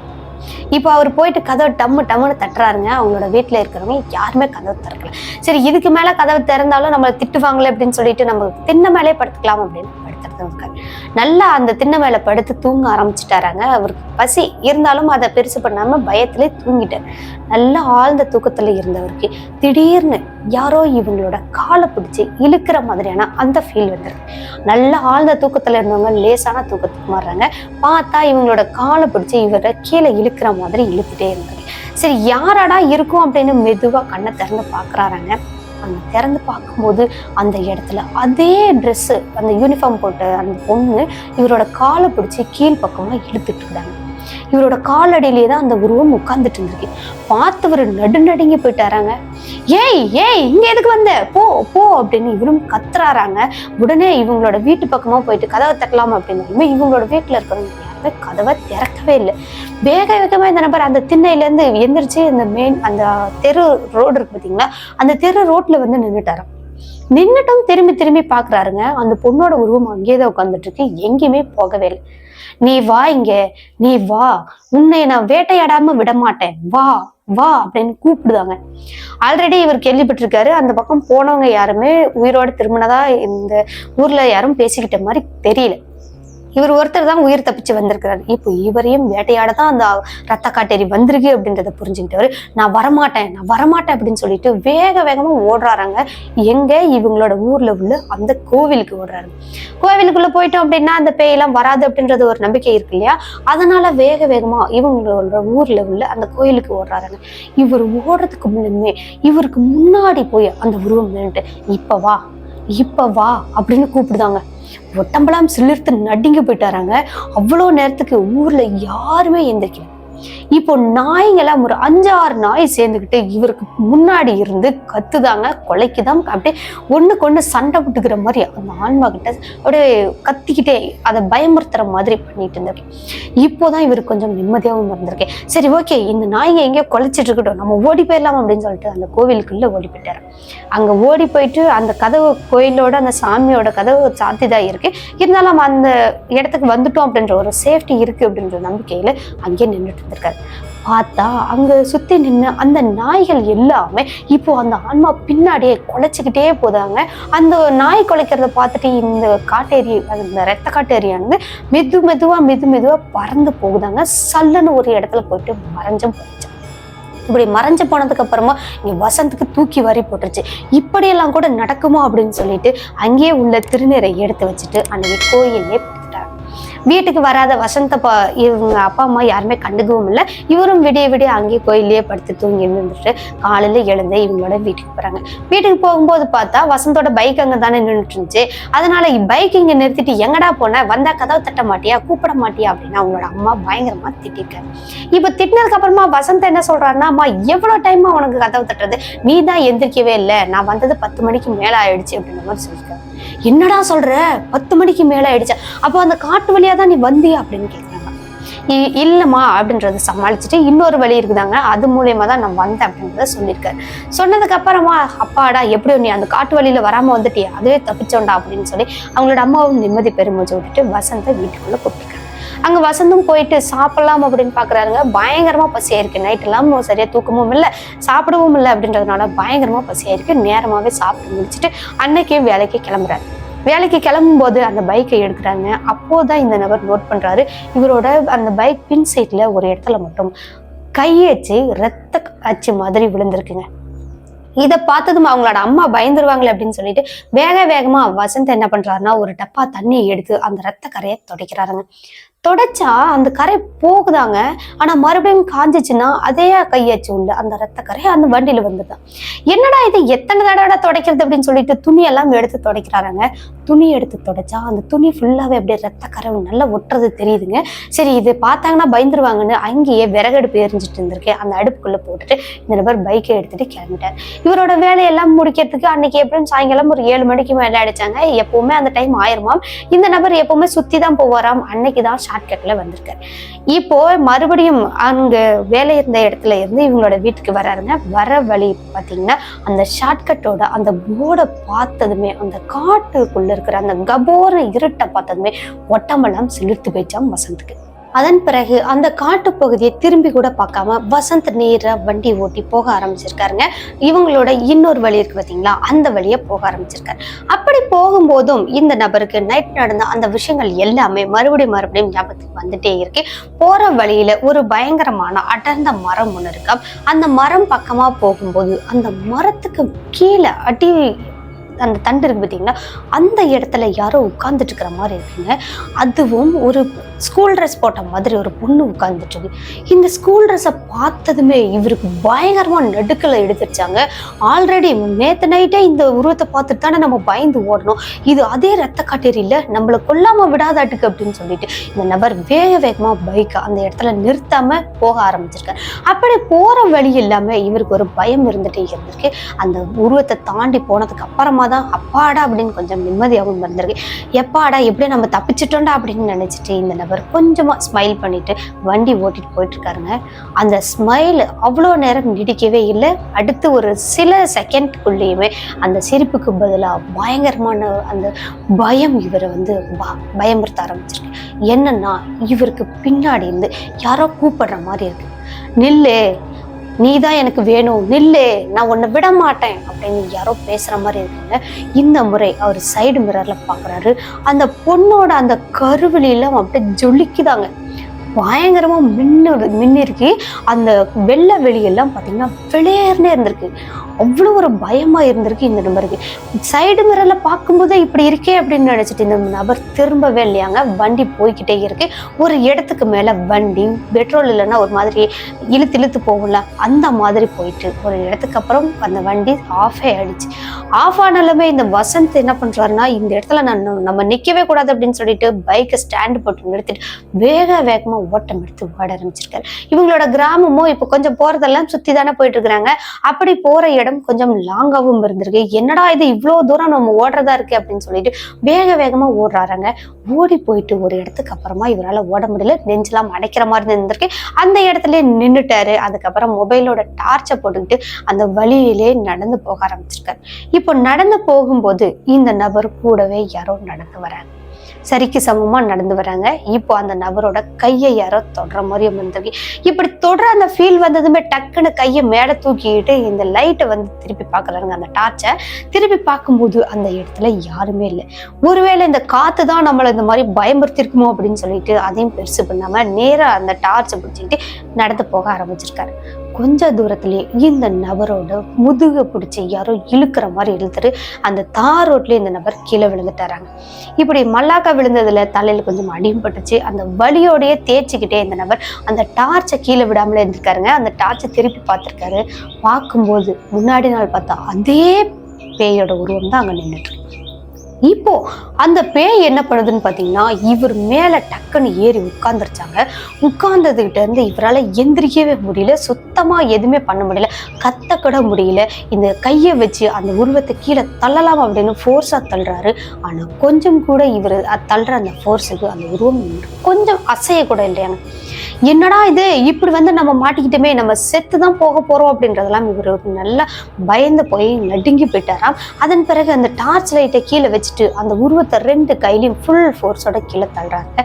இப்போ அவர் போயிட்டு கதவை டம்முன்னு தட்டுறாருங்க. அவங்களோட வீட்டுல இருக்கிறவங்க யாருமே கதவை திறக்கல. சரி இதுக்கு மேல கதவை திறந்தாலும் நம்மளை திட்டுவாங்களே அப்படின்னு சொல்லிட்டு நம்ம திண்ணை மேலே படுத்துக்கலாம் அப்படின்னு படுத்துறது. நல்லா அந்த திண்ணை மேல படுத்து தூங்க ஆரம்பிச்சுட்டாராங்க. அவருக்கு பசி இருந்தாலும் அதை பெருசு பண்ணாம பயத்திலே தூங்கிட்டார். நல்லா ஆழ்ந்த தூக்கத்துல இருந்தவருக்கு திடீர்னு யாரோ இவங்களோட காலை பிடிச்சி இழுக்கிற மாதிரியான அந்த ஃபீல் வந்துருக்கு. நல்லா ஆழ்ந்த தூக்கத்துல இருந்தவங்க லேசான தூக்கத்துக்கு மாறுறாங்க. பார்த்தா இவங்களோட காலை பிடிச்சி இவரை கீழே இழுக்கிற மாதிரி இழுத்துட்டே இருந்தாங்க. சரி யாராடா இருக்கும் அப்படின்னு மெதுவா கண்ணை திறந்து பாக்குறாராங்க. அங்க திறந்து பார்க்கும்போது அந்த இடத்துல அதே ட்ரெஸ்ஸு, அந்த யூனிஃபார்ம் போட்ட அந்த பொண்ணு இவரோட காலை பிடிச்சி கீழ் பக்கமா இழுத்துட்டு இருந்தாங்க. இவரோட காலடியிலேயே தான் அந்த உருவம் உட்கார்ந்துட்டு இருந்திருக்கு. பார்த்தவர் நடுநடுங்கி போயிட்டாராங்க. ஏய் இங்க எதுக்கு வந்த, போ போ அப்படின்னு இவரும் கத்துறாராங்க. உடனே இவங்களோட வீட்டு பக்கமா போயிட்டு கதவை தட்டலாம் அப்படின்னாலுமே இவங்களோட வீட்டுல இருக்கிறவங்க யாருமே கதவை திறக்கவே இல்லை. வேகமா இந்த நபர் அந்த திண்ணையில இருந்து எந்திரிச்சு அந்த அந்த தெரு ரோடு இருக்கு பார்த்தீங்களா, அந்த தெரு ரோட்ல வந்து நின்றுட்டாராம். நின்றுட்டும் திரும்பி பாக்குறாருங்க. அந்த பொண்ணோட உருவம் அங்கேயேதான் உட்காந்துட்டு இருக்கு, எங்கேயுமே போகவே இல்லை. நீ வா இங்க, நீ வா, உன்னை நான் வேட்டையாடாம விட மாட்டேன், வா வா அப்படின்னு கூப்பிடுதாங்க. ஆல்ரெடி இவர் கேள்விப்பட்டிருக்காரு. அந்த பக்கம் போனவங்க யாருமே உயிரோட திரும்பினதா இந்த ஊர்ல யாரும் பேசிக்கிட்ட மாதிரி தெரியல. இவர் ஒருத்தர் தான் உயிர் தப்பிச்சு வந்திருக்கிறாரு. இப்போ இவரையும் வேட்டையாடதான் அந்த ரத்த காட்டேரி வந்திருக்கு அப்படின்றத புரிஞ்சுக்கிட்டவரு நான் வரமாட்டேன் அப்படின்னு சொல்லிட்டு வேகமா ஓடுறாராங்க. எங்க இவங்களோட ஊர்ல உள்ள அந்த கோவிலுக்கு ஓடுறாரு. கோவிலுக்குள்ள போயிட்டோம் அப்படின்னா அந்த பேயெல்லாம் வராது அப்படின்றது ஒரு நம்பிக்கை இருக்கு இல்லையா, அதனால வேகமா இவங்களோட ஊர்ல உள்ள அந்த கோயிலுக்கு ஓடுறாருங்க. இவர் ஓடுறதுக்கு முன்னே இவருக்கு முன்னாடி போய் அந்த உருவம் நின்றுட்டு இப்ப வா அப்படின்னு கூப்பிடுதாங்க. ஒட்டம்பலாம் சிலிர்த்து நடுங்கி போயிட்டாராங்க. அவ்வளோ நேரத்துக்கு ஊர்ல யாருமே எந்திரிக்கல. இப்போ நாய்ங்கெல்லாம் ஒரு 5-6 நாய் சேர்ந்துக்கிட்டு இவருக்கு முன்னாடி இருந்து கத்துதாங்க, கொலைக்குதான். அப்படியே ஒண்ணுக்கு சண்டை விட்டுக்கிற மாதிரி அந்த ஆன்மா கிட்ட அப்படியே கத்திக்கிட்டே அதை பயமுறுத்துற மாதிரி பண்ணிட்டு இருந்திருக்கு. இப்போதான் இவருக்கு கொஞ்சம் நிம்மதியாகவும் இருந்திருக்கேன். சரி ஓகே, இந்த நாய்ங்க எங்கேயோ கொலைச்சிட்டு இருக்கட்டும், நம்ம ஓடி போயிடலாம் அப்படின்னு சொல்லிட்டு அந்த கோவிலுக்குள்ள ஓடி போயிட்டாரு. அங்க ஓடி போயிட்டு அந்த கதவு, கோயிலோட அந்த சாமியோட கதவு சாத்திதான் இருக்கு, இருந்தாலும் அந்த இடத்துக்கு வந்துட்டோம் அப்படின்ற ஒரு சேஃப்டி இருக்கு அப்படின்ற நம்பிக்கையில அங்கேயே நின்றுட்டு இருந்திருக்காரு. பார்த்தா அங்க சுத்தி நின்று அந்த நாய்கள் எல்லாமே இப்போ அந்த ஆன்மா பின்னாடியே கொலைச்சுக்கிட்டே போதாங்க. அந்த நாய் கொலைக்கிறத பார்த்துட்டு இந்த காட்டேரி, அந்த ரத்த காட்டேரியானது மெதுவா பறந்து போகுதாங்க. சல்லுன்னு ஒரு இடத்துல போயிட்டு மறைஞ்சும் போயிடுச்சு. இப்படி மறைஞ்சு போனதுக்கு அப்புறமா இங்க வசந்துக்கு தூக்கி வாரி போட்டுருச்சு. இப்படியெல்லாம் கூட நடக்குமோ அப்படின்னு சொல்லிட்டு அங்கேயே உள்ள திருநீரை எடுத்து வச்சுட்டு அன்னைக்கு கோயிலே படுத்துட்டாரு. வீட்டுக்கு வராத வசந்த இவங்க அப்பா அம்மா யாருமே கண்டுக்கவும் இல்லை. இவரும் விடிய அங்கேயே கோயிலே படுத்து தூங்கி இருந்துட்டு காலையில எழுந்து இவங்களோட வீட்டுக்கு போறாங்க. வீட்டுக்கு போகும்போது பார்த்தா வசந்தோட பைக் அங்க தானே நின்றுட்டு இருந்துச்சு. அதனால பைக் இங்க நிறுத்திட்டு எங்கடா போன, வந்தா கதவை தட்ட மாட்டியா, கூப்பிட மாட்டியா அப்படின்னு அவங்களோட அம்மா பயங்கரமா திட்டிருக்காரு. இப்ப திட்டினதுக்கு அப்புறமா வசந்த் என்ன சொல்றாருன்னா, அம்மா எவ்வளவு டைமா உனக்கு கதவை தட்டுறது, நீ தான் எந்திரிக்கவே இல்லை, நான் வந்தது 10 மணிக்கு மேல ஆயிடுச்சு அப்படின்ற மாதிரி சொல்லிருக்காரு. என்னடா சொல்ற, 10 மணிக்கு மேல ஆயிடுச்சா, அப்போ அந்த காட்டு வழியா தான் நீ வந்தியா அப்படின்னு கேட்கிறாங்க. இல்லம்மா அப்படின்றத சமாளிச்சுட்டு இன்னொரு வழி இருக்குதாங்க, அது மூலியமா தான் நான் வந்தேன் அப்படின்றத சொல்லியிருக்காரு. சொன்னதுக்கு அப்புறமா அப்பாடா எப்படியோ நீ அந்த காட்டு வழியில வராம வந்துட்டியா, அதுவே தப்பிச்சோண்டா அப்படின்னு சொல்லி அவங்களோட அம்மாவும் நிம்மதி பெருமூச்சு விட்டுட்டு வசந்த வீட்டுக்குள்ள கூப்பிட்டுருக்காங்க. அங்க வசந்தும் போயிட்டு சாப்பிடலாம் அப்படின்னு பாக்குறாருங்க. பயங்கரமா பசியாயிருக்கு. நைட் எல்லாம் சரியா தூக்கமும் இல்லை, சாப்பிடவும் இல்லை அப்படின்றதுனால பயங்கரமா பசியாயிருக்கு. நேரமாவே சாப்பிட்டு முடிச்சுட்டு அன்னைக்கே வேலைக்கு கிளம்புறாரு. வேலைக்கு கிளம்பும் போது அந்த பைக்கை எடுக்கிறாங்க. அப்போதான் இந்த நபர் நோட் பண்றாரு, இவரோட அந்த பைக் பின் சைட்ல ஒரு இடத்துல மட்டும் கையச்சு ரத்த அச்சு மாதிரி விழுந்திருக்குங்க. இதை பார்த்ததும் அவங்களோட அம்மா பயந்துருவாங்களே அப்படின்னு சொல்லிட்டு வேகமா வசந்த் என்ன பண்றாருன்னா ஒரு டப்பா தண்ணியை எடுத்து அந்த ரத்த கரையை துடைக்கிறாருங்க. தொடச்சா அந்த கரை போகுதாங்க. ஆனா மறுபடியும் காஞ்சிச்சுன்னா அதே கையாச்சு உள்ள அந்த ரத்த கரை அந்த வண்டியில வந்துதான். என்னடா இது எத்தனை தடவை துடைக்கிறது அப்படின்னு சொல்லிட்டு துணியெல்லாம் எடுத்து துடைக்கிறாருங்க. துணி எடுத்து துடைச்சா அந்த துணி ஃபுல்லாவே அப்படியே ரத்த கரை நல்லா ஒட்டுறது தெரியுதுங்க. சரி இது பார்த்தாங்கன்னா பயந்துருவாங்கன்னு அங்கேயே விறகடுப்பு எரிஞ்சிட்டு இருந்திருக்கேன். அந்த அடுப்புக்குள்ள போட்டுட்டு இந்த நபர் பைக்கை எடுத்துட்டு கிளம்பிட்டார். இவரோட வேலையெல்லாம் முடிக்கிறதுக்கு அன்னைக்கு எப்படியும் சாயங்காலம் ஒரு 7 மணிக்கு மேலே அடிச்சாங்க. எப்பவுமே அந்த டைம் ஆயிருமாம். இந்த நபர் எப்பவுமே சுத்தி தான் போவாராம். அன்னைக்குதான் ஷார்ட்கட்ல வந்திருக்காரு. இப்போ மறுபடியும் அங்க வேலை இருந்த இடத்துல இருந்து இவங்களோட வீட்டுக்கு வராருங்க. வர வழி பாத்தீங்கன்னா அந்த ஷார்ட்கட்டோட அந்த போர்டை பார்த்ததுமே அந்த காட்டுக்குள்ள இருக்கிற அந்த கபோர இருட்டை பார்த்ததுமே ஒட்டமெல்லாம் சிலிர்த்து போயிச்சாம் வசந்துக்கு. அதன் பிறகு அந்த காட்டு பகுதியை திரும்பி கூட பார்க்காம வசந்த் நேரா வண்டி ஓட்டி போக ஆரம்பிச்சிருக்காருங்க. இவங்களோட இன்னொரு வழி இருக்கு பாத்தீங்களா, அந்த வழியை போக ஆரம்பிச்சிருக்காரு. அப்படி போகும்போதும் இந்த நபருக்கு நைட் நடந்த அந்த விஷயங்கள் எல்லாமே மறுபடியும் ஞாபகத்துக்கு வந்துட்டே இருக்கு. போற வழியில ஒரு பயங்கரமான அடர்ந்த மரம் ஒண்ணு இருக்கா. அந்த மரம் பக்கமா போகும்போது அந்த மரத்துக்கு கீழே அடி அந்த தண்டு இருக்கு பார்த்தீங்கன்னா, அந்த இடத்துல யாரோ உட்கார்ந்துட்டு இருக்கிற மாதிரி இருக்குங்க. அதுவும் ஒரு ஸ்கூல் ட்ரெஸ் போட்ட மாதிரி ஒரு பொண்ணு உட்கார்ந்துட்டு இருக்கு. இந்த ஸ்கூல் ட்ரெஸ்ஸை பார்த்ததுமே இவருக்கு பயங்கரமா நடுக்கலை எடுத்துருச்சாங்க. ஆல்ரெடி நேற்று நைட்டே இந்த உருவத்தை பார்த்துட்டு தானே நம்ம பயந்து ஓடணும், இது அதே ரத்த காட்டேரியில நம்மளை கொல்லாம விடாதாட்டுக்கு அப்படின்னு சொல்லிட்டு இந்த நபர் வேகமா பைக்கை அந்த இடத்துல நிறுத்தாம போக ஆரம்பிச்சிருக்காரு. அப்படி போற வழி இல்லாம இவருக்கு ஒரு பயம் இருந்துட்டே இருந்திருக்கு. அந்த உருவத்தை தாண்டி போனதுக்கு அப்புறமா தான் அப்பாடா அப்படின்னு கொஞ்சம் நிம்மதியாகவும் இருந்திருக்கு. எப்பாடா எப்படியும் நம்ம தப்பிச்சிட்டோம்டா அப்படின்னு நினைச்சிட்டு இந்த நபர் கொஞ்சமா ஸ்மைல் பண்ணிட்டு வண்டி ஓட்டிட்டு போயிட்டு இருக்காருங்க. அந்த ஸ்மைல் அவ்வளோ நேரம் நீடிக்கவே இல்லை. அடுத்து ஒரு சில செகண்ட்குள்ளேயுமே அந்த சிரிப்புக்கு பதிலாக பயங்கரமான அந்த பயம் இவரை வந்து பயமுறுத்த ஆரம்பிச்சிருக்கு. என்னன்னா இவருக்கு பின்னாடி இருந்து யாரோ கூப்பிடுற மாதிரி இருக்கு. நில்லு, நீதான் எனக்கு வேணும், நில்லு, நான் உன்னை விட மாட்டேன் அப்படின்னு யாரோ பேசுற மாதிரி இருக்குங்க. இந்த முறை அவர் சைடு மிரர்ல பாக்குறாரு. அந்த பொண்ணோட அந்த கருவிலாம் அப்படியே ஜொலிக்குதாங்க. பயங்கரமா மின்னிருக்கு. அந்த வெள்ளை வெளியெல்லாம் பார்த்தீங்கன்னா வெளியேறனே இருந்திருக்கு. அவ்வளோ ஒரு பயமா இருந்திருக்கு இந்த நபருக்கு. சைடு மிரர்ல பார்க்கும்போதே இப்படி இருக்கே அப்படின்னு நினைச்சிட்டு இந்த நபர் திரும்பவே இல்லையாங்க. வண்டி போய்கிட்டே இருக்கு. ஒரு இடத்துக்கு மேல வண்டி பெட்ரோல் இல்லைன்னா ஒரு மாதிரி இழுத்து போகல, அந்த மாதிரி போயிட்டு ஒரு இடத்துக்கு அப்புறம் அந்த வண்டி ஆஃபே ஆயிடுச்சு. ஆஃப் ஆனாலுமே இந்த வசந்த் என்ன பண்றாருன்னா இந்த இடத்துல நம்ம நிக்கவே கூடாது அப்படின்னு சொல்லிட்டு பைக்கை ஸ்டாண்ட் போட்டு நிறுத்திட்டு வேகமா ஓட்டம் எடுத்து ஓட ஆரம்பிச்சிருக்காரு. இவங்களோட கிராமமும் இப்ப கொஞ்சம் போறதெல்லாம் சுத்தி தானே போயிட்டு இருக்கிறாங்க. அப்படி போற இடம் கொஞ்சம் லாங்காவும் இருந்திருக்கு. என்னடா இது இவ்வளவு தூரம் நம்ம ஓடுறதா இருக்கு அப்படின்னு சொல்லிட்டு வேகமா ஓடுறாங்க. ஓடி போயிட்டு ஒரு இடத்துக்கு அப்புறமா இவரால் ஓட முடியல, நெஞ்செல்லாம் அடைக்கிற மாதிரி இருந்திருக்கு. அந்த இடத்துல நின்றுட்டாரு. அதுக்கப்புறம் மொபைலோட டார்ச்சை போட்டுக்கிட்டு அந்த வழியிலே நடந்து போக ஆரம்பிச்சிருக்காரு. இப்போ நடந்து போகும்போது இந்த நபர் கூடவே யாரோ நடந்து வராங்க. சரிக்கு சமமா நடந்து வராங்க. இப்போ அந்த நபரோட கையை யாரோ தொடர மாதிரியும் வந்திருக்கு. இப்படி தொடர அந்த ஃபீல் வந்ததுமே டக்குன்னு கையை மேலே தூக்கிட்டு இந்த லைட்டை வந்து திருப்பி பார்க்கறாங்க. அந்த டார்ச்சை திருப்பி பார்க்கும்போது அந்த இடத்துல யாருமே இல்லை. ஒருவேளை இந்த காத்து தான் நம்மளை இந்த மாதிரி பயமுறுத்திருக்குமோ அப்படின்னு சொல்லிட்டு அதையும் பெருசு பண்ணாம நேரா அந்த டார்ச்சை பிடிச்சிக்கிட்டு நடந்து போக ஆரம்பிச்சிருக்காரு. கொஞ்ச தூரத்திலே இந்த நபரோட முதுக பிடிச்சி யாரோ இழுக்கிற மாதிரி இழுத்துட்டு அந்த தார் ரோட்லயே இந்த நபர் கீழே விழுந்துட்டாராங்க. இப்படி மல்லாக்கா விழுந்ததுல தலையில கொஞ்சம் அடியும் பட்டுச்சு. அந்த வலியோடய தேய்ச்சிக்கிட்டே இந்த நபர் அந்த டார்ச்சை கீழே விடாமலே இருந்திருக்காருங்க. அந்த டார்ச்சை திருப்பி பார்த்திருக்காரு. பார்க்கும்போது முன்னாடி நாள் பார்த்தா அதே பேயோட உருவம் தான் அங்க நின்றுட்டு. இப்போ அந்த பேய் என்ன பண்ணுதுன்னு பாத்தீங்கன்னா இவர் மேல டக்குன்னு ஏறி உட்கார்ந்துருச்சாங்க. உட்கார்ந்ததுகிட்ட இருந்து இவரால் எந்திரிக்கவே முடியல, சுத்தமா எதுவுமே பண்ண முடியல, கத்த கூட முடியல. இந்த கையை வச்சு அந்த உருவத்தை கீழே தள்ளலாம் அப்படின்னு ஃபோர்ஸா தள்ளுறாரு. ஆனா கொஞ்சம் கூட இவர் தள்ளுற அந்த ஃபோர்ஸுக்கு அந்த உருவம் கொஞ்சம் அசைய கூட இல்லையாங்க. என்னடா இது இப்படி வந்து நம்ம மாட்டிக்கிட்டோமே, நம்ம செத்துதான் போக போறோம் அப்படின்றதெல்லாம் இவர் நல்லா பயந்து போய் நடுங்கி போயிட்டாராம். அதன் பிறகு அந்த டார்ச் லைட்டை கீழே வச்சுட்டு அந்த உருவத்தை 2 கையிலையும் ஃபுல் ஃபோர்ஸோட கீழே தள்ளுறாங்க.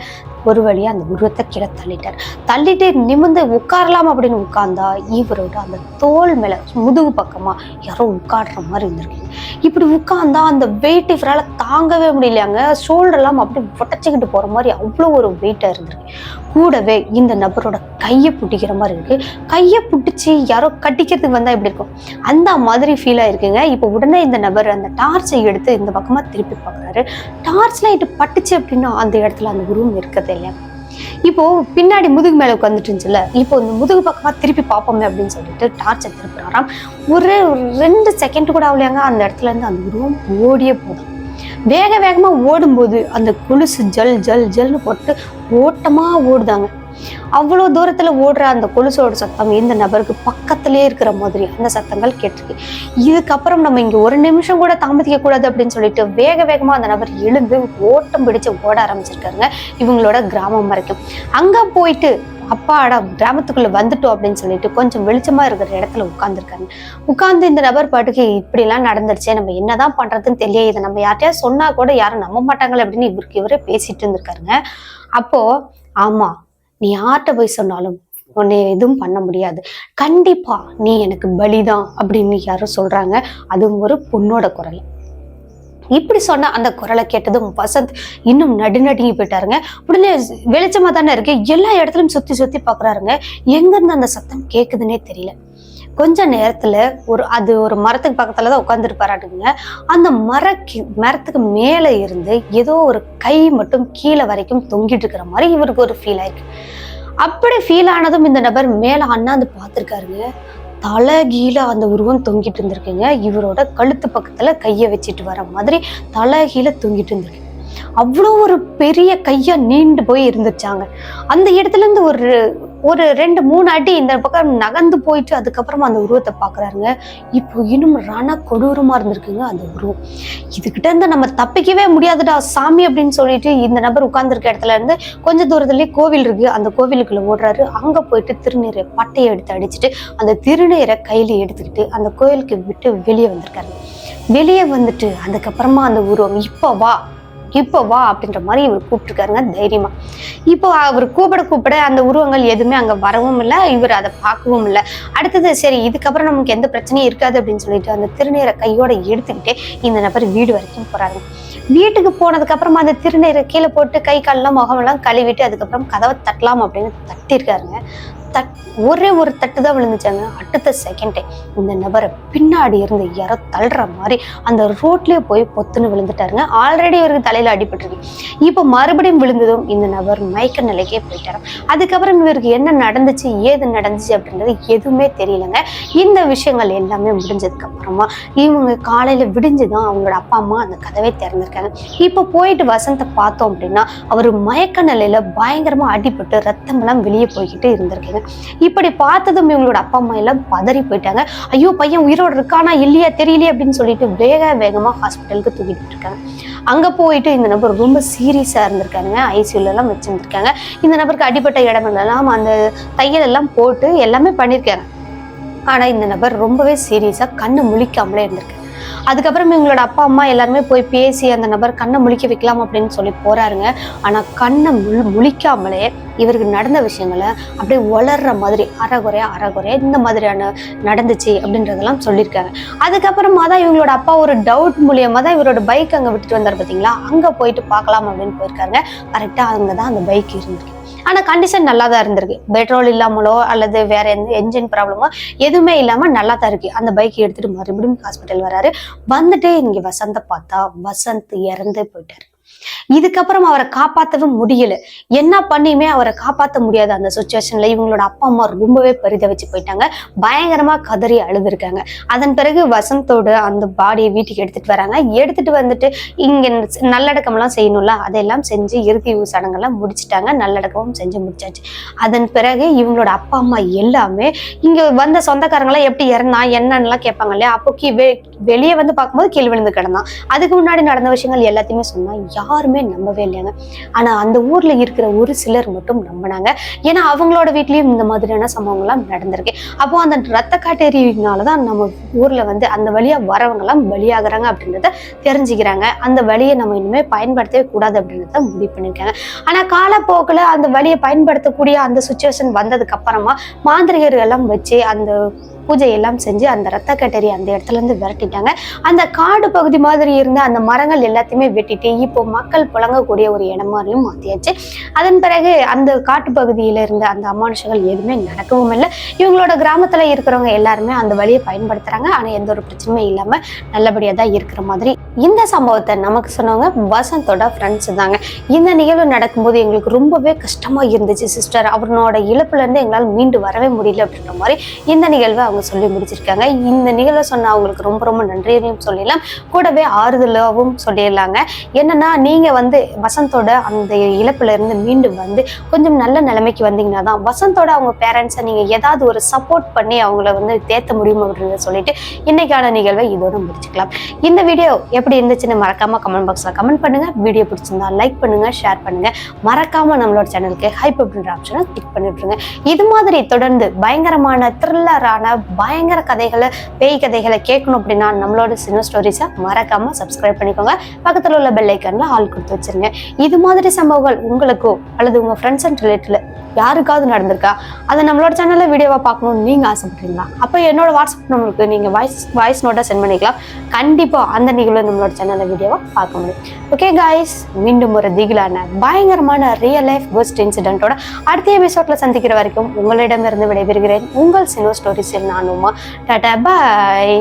ஒரு வழியா அந்த உருவத்தை கீழே தள்ளிட்டார். தள்ளிட்டு நிமிர்ந்து உட்காரலாம் அப்படின்னு உட்கார்ந்தா இவரோட அந்த தோல் மேல முதுகு பக்கமா யாரோ உட்காடுற மாதிரி இருந்திருக்கு. இப்படி உட்கார்ந்தா அந்த வெயிட் இவரால் தாங்கவே முடியலையாங்க. ஷோல்டர் எல்லாம் அப்படி உடச்சிக்கிட்டு போற மாதிரி அவ்வளோ ஒரு வெயிட்டா இருந்திருக்கு. கூடவே இந்த நபரோட கையை பிடிக்கிற மாதிரி இருக்கு. கையை பிடிச்சி யாரோ கட்டிக்கிறதுக்கு வந்தா எப்படி இருக்கும், அந்த மாதிரி ஃபீல் ஆயிருக்குங்க. இப்போ உடனே இந்த நபர் அந்த டார்ச்சை எடுத்து இந்த பக்கமா திருப்பி பார்க்குறாரு. டார்ச் லைட் பட்டுச்சு அப்படின்னா அந்த இடத்துல அந்த உருவம் இருக்கிறது இல்லையா. இப்போ பின்னாடி முதுகு மேல உட்காந்துட்டு இருந்துச்சுல, இப்போ இந்த முதுகு பக்கமா திருப்பி பார்ப்போமே அப்படின்னு சொல்லிட்டு டார்ச்சை திருப்புறாராம். ஒரு 2 செகண்ட் கூட ஆகலையாங்க, அந்த இடத்துல இருந்து அந்த உருவம் ஓடியே போதும். வேக வேகமா ஓடும்போது அந்த கொலுசு ஜல் ஜல் ஜல்னு போட்டு ஓட்டமா ஓடுதாங்க. அவ்வளோ தூரத்துல ஓடுற அந்த கொலுசோட சத்தம் இந்த நபருக்கு பக்கத்திலே இருக்கிற மாதிரி அந்த சத்தங்கள் கேட்டிருக்கு. இதுக்கப்புறம் நம்ம இங்க ஒரு நிமிஷம் கூட தாமதிக்க கூடாது அப்படின்னு சொல்லிட்டு வேக வேகமா அந்த நபர் எழுந்து ஓட்டம் பிடிச்சு ஓட ஆரம்பிச்சிருக்காருங்க இவங்களோட கிராமம் வரைக்கும். அங்க போயிட்டு அப்பாடா கிராமத்துக்குள்ள வந்துட்டோம் அப்படின்னு சொல்லிட்டு கொஞ்சம் வெளிச்சமா இருக்கிற இடத்துல உட்கார்ந்துருக்காங்க. உட்கார்ந்து இந்த நபர் பாட்டுக்கு இப்படி எல்லாம் நடந்துருச்சே, நம்ம என்னதான் பண்றதுன்னு தெரியல, இதை நம்ம யார்ட்டையா சொன்னா கூட யாரும் நம்ப மாட்டாங்களே அப்படின்னு இவரே பேசிட்டு இருந்திருக்காருங்க. அப்போ ஆமா, நீ யார்கிட்ட போய் சொன்னாலும் உன்னை எதுவும் பண்ண முடியாது, கண்டிப்பா நீ எனக்கு பலிதான் அப்படின்னு யாரும் சொல்றாங்க. அதுவும் ஒரு பொண்ணோட குரல். இப்படி சொன்ன அந்த குரலை கேட்டதும் வசந்த் இன்னும் நடுநடுங்கி போயிட்டாருங்க. உடனே வெளிச்சமா தானே இருக்கு, எல்லா இடத்துலயும் சுத்தி சுத்தி பாக்குறாருங்க. எங்க இருந்து அந்த சத்தம் கேக்குதுன்னே தெரியல. கொஞ்ச நேரத்துல ஒரு மரத்துக்கு பக்கத்துலதான் உட்காந்துருப்பாராட்டுங்க. அந்த மரத்துக்கு மேல இருந்து ஏதோ ஒரு கை மட்டும் கீழே வரைக்கும் தொங்கிட்டு இருக்கிற மாதிரி இவருக்கு ஒரு ஃபீல் ஆயிருக்கு. அப்படி ஃபீல் ஆனதும் இந்த நபர் மேல அண்ணாந்து பார்த்திருக்காருங்க. தலைகீழ அந்த உருவம் தொங்கிட்டு இருந்திருக்குங்க. இவரோட கழுத்து பக்கத்துல கையை வச்சுட்டு வர மாதிரி தலைகீழ தொங்கிட்டு இருந்திருக்கு. அவ்வளோ ஒரு பெரிய கையா நீண்டு போய் இருந்துச்சாங்க. அந்த இடத்துல இருந்து ஒரு 2-3 அடி இந்த பக்கம் நகர்ந்து போயிட்டு அதுக்கப்புறமா அந்த உருவத்தை பாக்குறாருங்க. இப்போ இன்னும் கொடூரமா இருந்திருக்குங்க அந்த உருவம். இதுகிட்ட இருந்து நம்ம தப்பிக்கவே முடியாதுடா சாமி அப்படின்னு சொல்லிட்டு இந்த நபர் உட்கார்ந்துருக்க இடத்துல இருந்து கொஞ்ச தூரத்துலயே கோவில் இருக்கு, அந்த கோவிலுக்குள்ள ஓடுறாரு. அங்க போயிட்டு திருநீரை பட்டையை எடுத்து அடிச்சுட்டு அந்த திருநீரை கையில எடுத்துக்கிட்டு அந்த கோயிலுக்கு விட்டு வெளியே வந்திருக்காரு. வெளியே வந்துட்டு அதுக்கப்புறமா அந்த உருவம் இப்போ வா அப்படின்ற மாதிரி இவர் கூப்பிட்டுருக்காருங்க தைரியமா. இப்போ அவர் கூப்பிட அந்த உருவங்கள் எதுவுமே அங்க வரவும் இல்லை, இவர் அதை பார்க்கவும் இல்லை. அடுத்தது சரி இதுக்கப்புறம் நமக்கு எந்த பிரச்சனையும் இருக்காது அப்படின்னு சொல்லிட்டு அந்த திருநீரை கையோட எடுத்துக்கிட்டே இந்த நபர் வீடு வரைக்கும் போறாரு. வீட்டுக்கு போனதுக்கு அப்புறமா அந்த திருநீரை கீழே போட்டு கை காலெல்லாம் முகமெல்லாம் கழுவிட்டு அதுக்கப்புறம் கதவை தட்டலாம் அப்படின்னு தட்டிருக்காருங்க. ஒரே ஒரு தட்டு தான் விழுந்துச்சாங்க. அடுத்த செகண்டே இந்த நபரை பின்னாடி இருந்து யாரோ தள்ளுற மாதிரி அந்த ரோட்லயே போய் பொத்துன்னு விழுந்துட்டாருங்க. ஆல்ரெடி இவருக்கு தலையில அடிபட்டிருக்கு. இப்போ மறுபடியும் விழுந்ததும் இந்த நபர் மயக்க நிலைக்கே போயிட்டாரு. அதுக்கப்புறம் இவருக்கு என்ன நடந்துச்சு ஏது நடந்துச்சு அப்படின்றது எதுவுமே தெரியலங்க. இந்த விஷயங்கள் எல்லாமே முடிஞ்சதுக்கு அப்புறமா இவங்க காலையில விடிஞ்சுதான் அவங்களோட அப்பா அம்மா அந்த கதவை திறந்திருக்காங்க. இப்போ போயிட்டு வசந்தை பார்த்தோம் அப்படின்னா அவர் மயக்க நிலையில பயங்கரமா அடிபட்டு ரத்தம் எல்லாம் வெளியே போய்கிட்டு இருந்திருக்காங்க. இப்படி பார்த்ததும் இவங்களோட அப்பா அம்மா எல்லாம் பதறி போயிட்டாங்க. ஐயோ பையன் உயிரோடு இருக்கானா இல்லையா தெரியலையே அப்படின்னு சொல்லிட்டு வேகமா ஹாஸ்பிட்டலுக்கு தூக்கிட்டு இருக்காங்க. அங்க போயிட்டு இந்த நபர் ரொம்ப சீரியஸா இருந்திருக்காங்க. ஐசியூல எல்லாம் வச்சிருந்திருக்காங்க. இந்த நபருக்கு அடிப்பட்ட இடமெல்லாம் அந்த தையல் எல்லாம் போட்டு எல்லாமே பண்ணிருக்காங்க. ஆனா இந்த நபர் ரொம்பவே சீரியஸா கண்ணு முழிக்காமலே இருந்திருக்கு. அதுக்கப்புறம் இவங்களோட அப்பா அம்மா எல்லாருமே போய் பேசி அந்த நபர் கண்ணை முழிக்க வைக்கலாம் அப்படின்னு சொல்லி போறாருங்க. ஆனா கண்ணை முழிக்காமலே இவருக்கு நடந்த விஷயங்களை அப்படியே வளர்ற மாதிரி அறகுறையா இந்த மாதிரியான நடந்துச்சு அப்படின்றதெல்லாம் சொல்லியிருக்காங்க. அதுக்கப்புறமா தான் இவங்களோட அப்பா ஒரு டவுட் மூலியமா தான் இவரோட பைக் அங்க விட்டுட்டு வந்தார் பார்த்தீங்களா, அங்க போயிட்டு பார்க்கலாம் அப்படின்னு போயிருக்காருங்க. கரெக்டா அங்கதான் அந்த பைக் இருந்திருக்கு. ஆனா கண்டிஷன் நல்லா தான் இருந்திருக்கு. பெட்ரோல் இல்லாமலோ அல்லது வேற எந்த என்ஜின் ப்ராப்ளமோ எதுவுமே இல்லாம நல்லா தான் இருக்கு. அந்த பைக் எடுத்துட்டு மறுபடியும் ஹாஸ்பிட்டல் வராரு. வந்துட்டு இங்க வசந்த பார்த்தா வசந்த் இறந்து போயிட்டாரு. இதுக்கப்புறம் அவரை காப்பாற்றவும் முடியல. என்ன பண்ணியுமே அவரை காப்பாற்ற முடியாத அந்த சுச்சுவேஷன்ல இவங்களோட அப்பா அம்மா ரொம்பவே பரிதவிச்சு போயிட்டாங்க. பயங்கரமா கதறி அழுதுருக்காங்க. அதன் பிறகு வசந்தோட அந்த பாடியை வீட்டுக்கு எடுத்துட்டு வராங்க. எடுத்துட்டு வந்துட்டு இங்க நல்லடக்கம் எல்லாம் செய்யணும்ல, அதெல்லாம் செஞ்சு இறுதி சடங்கெல்லாம் முடிச்சுட்டாங்க. நல்லடக்கமும் செஞ்சு முடிச்சாச்சு. அதன் பிறகு இவங்களோட அப்பா அம்மா எல்லாமே இங்க வந்த சொந்தக்காரங்களாம் எப்படி இறந்தான் என்னன்னுலாம் கேட்பாங்க இல்லையா. அப்போ வெளியே வந்து பார்க்கும்போது கீழ் விழுந்து கிடந்தான். அதுக்கு முன்னாடி நடந்த விஷயங்கள் எல்லாத்தையுமே சொன்னா யாருமே நம்பவே இல்லைங்க. ஆனா அந்த ஊர்ல இருக்கிற ஒரு சிலர் மட்டும் நம்பினாங்க. ஏன்னா அவங்களோட வீட்லயும் இந்த மாதிரியான சம்பவங்கள்லாம் நடந்திருக்கு. அப்போ அந்த ரத்த காட்டேரியினாலதான் நம்ம ஊர்ல வந்து அந்த வழியா வரவங்க எல்லாம் பலியாகிறாங்க அப்படின்றத தெரிஞ்சுக்கிறாங்க. அந்த வழியை நம்ம இனிமே பயன்படுத்தவே கூடாது அப்படின்றத முடிவு பண்ணிருக்காங்க. ஆனா காலப்போக்கில் அந்த வழியை பயன்படுத்தக்கூடிய அந்த சுச்சுவேஷன் வந்ததுக்கு அப்புறமா மாந்திரிகர்கள் எல்லாம் வச்சு அந்த பூஜை எல்லாம் செஞ்சு அந்த ரத்த கட்டேரி அந்த இடத்துல இருந்து விரட்டிட்டாங்க. அந்த காடு பகுதி மாதிரி இருந்த அந்த மரங்கள் எல்லாத்தையுமே வெட்டிட்டு இப்போ மக்கள் புழங்கக்கூடிய ஒரு இடமாரியும் மாத்தியாச்சு. அதன் பிறகு அந்த காட்டு பகுதியில இருந்த அந்த அமானுஷங்கள் எதுவுமே நடக்கவும் இல்லை. இவங்களோட கிராமத்துல இருக்கிறவங்க எல்லாருமே அந்த வழியை பயன்படுத்துறாங்க. ஆனா எந்த ஒரு பிரச்சனையும் இல்லாம நல்லபடியா தான் இருக்கிற மாதிரி. இந்த சம்பவத்தை நமக்கு சொன்னவங்க வசந்தோட ஃப்ரெண்ட்ஸ் தாங்க. இந்த நிகழ்வு நடக்கும்போது எங்களுக்கு ரொம்பவே கஷ்டமா இருந்துச்சு சிஸ்டர், அவனோட இழப்புல இருந்து எங்களால் மீண்டு வரவே முடியல அப்படின்ற மாதிரி இந்த நிகழ்வை அவங்க சொல்லி முடிச்சிருக்காங்க. இந்த நிகழ்வை சொன்ன அவங்களுக்கு ரொம்ப ரொம்ப நன்றியையும் சொல்லிடலாம், கூடவே ஆறுதலாகவும் சொல்லிடலாங்க. என்னன்னா நீங்க வந்து வசந்தோட அந்த இழப்புல இருந்து மீண்டு வந்து கொஞ்சம் நல்ல நிலைமைக்கு வந்தீங்கன்னா தான் வசந்தோட அவங்க பேரண்ட்ஸை நீங்க ஏதாவது ஒரு சப்போர்ட் பண்ணி அவங்கள வந்து தேத்த முடியும் அப்படின்றத சொல்லிட்டு இன்னைக்கான நிகழ்வை இதோட முடிச்சுக்கலாம். இந்த வீடியோ எப்படி இருந்துச்சுன்னு மறக்காம கமெண்ட் பாக்ஸ்ல கமெண்ட் பண்ணுங்க. வீடியோ பிடிச்சிருந்தா லைக் பண்ணுங்க, ஷேர் பண்ணுங்க. மறக்காம நம்மளோட சேனலுக்கு ஹைப் அப்படின்ற ஆப்ஷனை கிளிக் பண்ணிட்டுருங்க. இது மாதிரி தொடர்ந்து பயங்கரமான த்ரில்லரான பயங்கர கதைகளை, பேய் கதைகளை கேட்கணும் அப்படின்னா நம்மளோட சினோ ஸ்டோரிஸை மறக்காம சப்ஸ்கிரைப் பண்ணிக்கோங்க. பக்கத்தில் உள்ள பெல் ஐக்கன்ல ஆல் கொடுத்து வச்சிருங்க. இது மாதிரி சம்பவங்கள் உங்களுக்கோ அல்லது உங்க ஃப்ரெண்ட்ஸ் அண்ட் ரிலேட்டிவ்ல யாருக்காவது நடந்திருக்கா, அதை நம்மளோட சேனல்ல வீடியோவா பார்க்கணும்னு நீங்க ஆசைப்படுறீங்களா? அப்போ என்னோட வாட்ஸ்அப் நம்பருக்கு நீங்க வாய்ஸ் நோட்டை சென்ட் பண்ணிக்கலாம். கண்டிப்பா அந்த நிகழ்வு நம்மளோட சேனல்ல வீடியோவா பார்க்க முடியும். ஓகே காய்ஸ், மீண்டும் ஒரு திகிலான பயங்கரமான ரியல் லைஃப் கோஸ்ட் இன்சிடென்ட்டோட அடுத்த எபிசோட்ல சந்திக்கிற வரைக்கும் உங்களிடமிருந்து விடைபெறுகிறேன். உங்கள் சினோ ஸ்டோரிஸில் நான் உமா. டாடா பாய்.